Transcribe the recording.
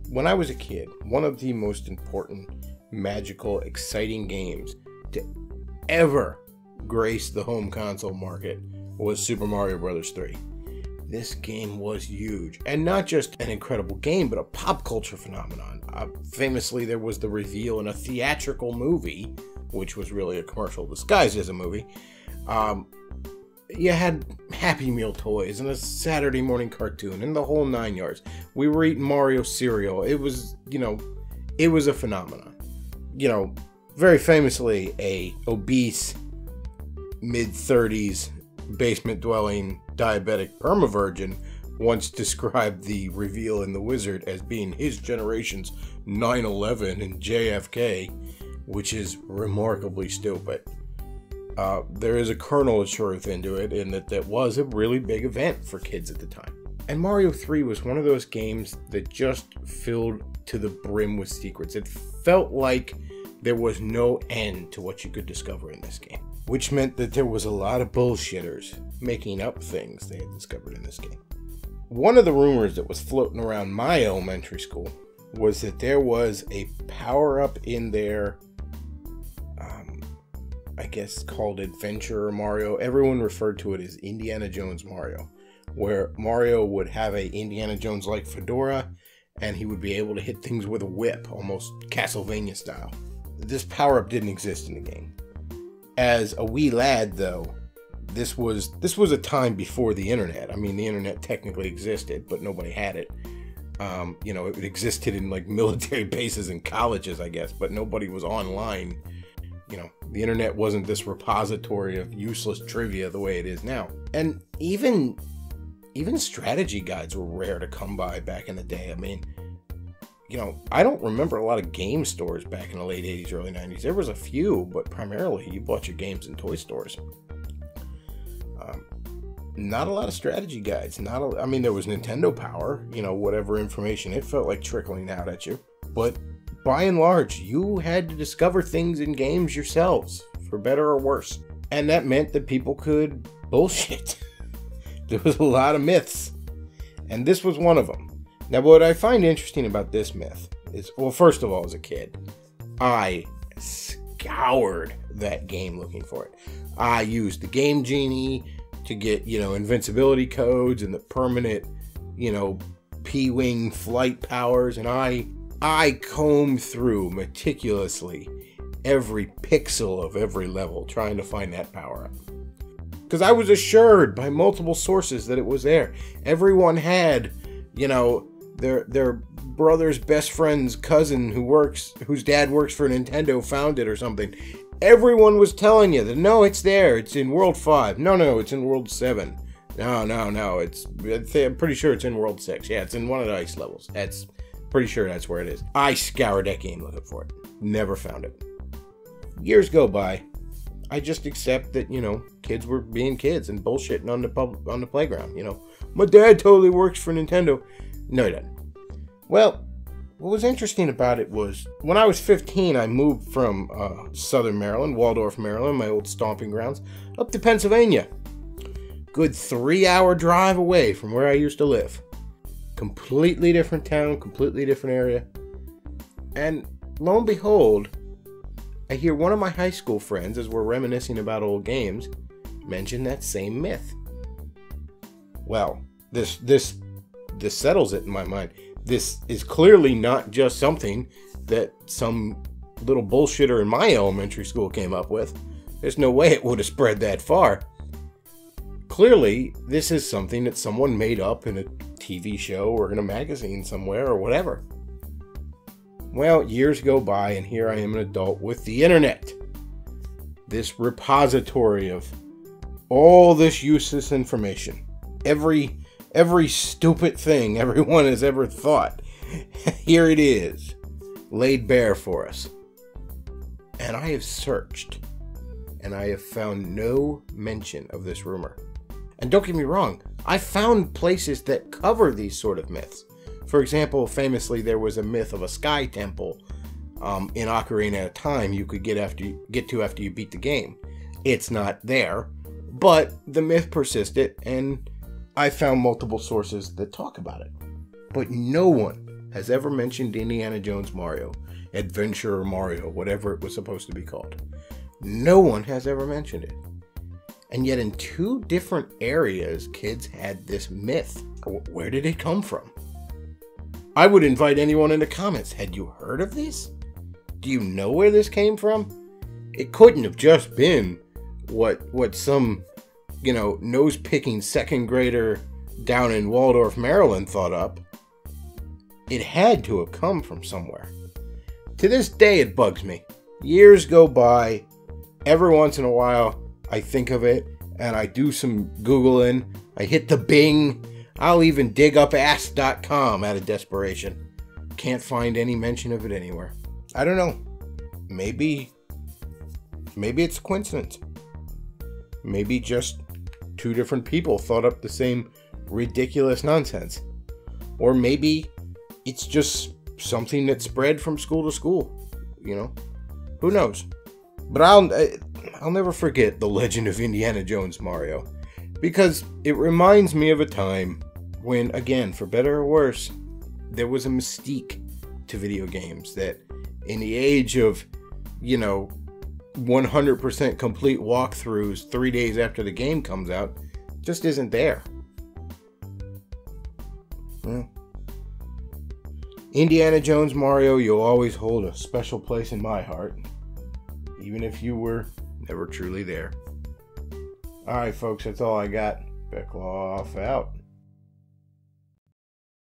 When I was a kid, one of the most important, magical, exciting games to ever grace the home console market was Super Mario Bros. 3. This game was huge, and not just an incredible game, but a pop culture phenomenon. Famously, there was the reveal in a theatrical movie, which was really a commercial disguised as a movie. You had Happy Meal toys and a Saturday morning cartoon and the whole 9 yards. We were eating Mario cereal. It was, it was a phenomenon. Very famously, a obese, mid-30s, basement-dwelling, diabetic permavirgin once described the reveal in The Wizard as being his generation's 9/11 and JFK, which is remarkably stupid. There is a kernel of truth into it, in that was a really big event for kids at the time. And Mario 3 was one of those games that just filled to the brim with secrets. It felt like there was no end to what you could discover in this game, which meant that there was a lot of bullshitters making up things they had discovered in this game. One of the rumors that was floating around my elementary school was that there was a power-up in there, I guess called Adventure Mario. Everyone referred to it as Indiana Jones Mario, where Mario would have a Indiana Jones-like fedora, and he would be able to hit things with a whip, almost Castlevania style. This power-up didn't exist in the game. As a wee lad, though, this was a time before the internet. I mean, the internet technically existed, but nobody had it. It existed in like military bases and colleges, I guess, but nobody was online. The internet wasn't this repository of useless trivia the way it is now. And even strategy guides were rare to come by back in the day. I mean, I don't remember a lot of game stores back in the late 80s, early 90s. There was a few, but primarily you bought your games in toy stores. Not a lot of strategy guides. I mean, there was Nintendo Power, whatever information it felt like trickling out at you. But by and large, you had to discover things in games yourselves, for better or worse. And that meant that people could bullshit. There was a lot of myths. And this was one of them. Now, what I find interesting about this myth is, well, first of all, as a kid, I scoured that game looking for it. I used the Game Genie to get, invincibility codes and the permanent, P-Wing flight powers, and I combed through meticulously every pixel of every level trying to find that power-up. Because I was assured by multiple sources that it was there. Everyone had, their brother's best friend's cousin whose dad works for Nintendo found it or something. Everyone was telling you that, no, it's there. It's in World 5. No, it's in World 7. No. I'm pretty sure it's in World 6. Yeah, it's in one of the ice levels. Pretty sure that's where it is. I scoured that game looking for it. Never found it. Years go by. I just accept that, kids were being kids and bullshitting on the playground. My dad totally works for Nintendo. No, he doesn't. Well, what was interesting about it was, when I was 15, I moved from southern Maryland, Waldorf, Maryland, my old stomping grounds, up to Pennsylvania. Good 3-hour drive away from where I used to live. Completely different town, completely different area. And lo and behold, I hear one of my high school friends, as we're reminiscing about old games, mention that same myth. Well, this settles it in my mind. This is clearly not just something that some little bullshitter in my elementary school came up with. There's no way it would have spread that far. Clearly, this is something that someone made up in a TV show or in a magazine somewhere or whatever. Well, years go by, and here I am, an adult with the internet. This repository of all this useless information. Every stupid thing everyone has ever thought. Here it is, laid bare for us. And I have searched, and I have found no mention of this rumor. And don't get me wrong, I found places that cover these sort of myths. For example, famously, there was a myth of a sky temple in Ocarina of Time you could get to after you beat the game. It's not there, but the myth persisted, and I found multiple sources that talk about it. But no one has ever mentioned Indiana Jones Mario, Adventure Mario, whatever it was supposed to be called. No one has ever mentioned it. And yet in 2 different areas, kids had this myth. Where did it come from? I would invite anyone in the comments. Had you heard of this? Do you know where this came from? It couldn't have just been what some, nose-picking 2nd grader down in Waldorf, Maryland thought up. It had to have come from somewhere. To this day, it bugs me. Years go by. Every once in a while, I think of it, and I do some Googling. I hit the Bing. I'll even dig up ask.com out of desperation. Can't find any mention of it anywhere. I don't know. Maybe it's a coincidence. Maybe just 2 different people thought up the same ridiculous nonsense. Or maybe it's just something that spread from school to school. Who knows? But I'll never forget the legend of Indiana Jones Mario, because it reminds me of a time when, again, for better or worse, there was a mystique to video games that in the age of, 100% complete walkthroughs 3 days after the game comes out, just isn't there. Well, Indiana Jones Mario, you'll always hold a special place in my heart, even if you were never truly there. Alright folks, that's all I got. MacLeod out.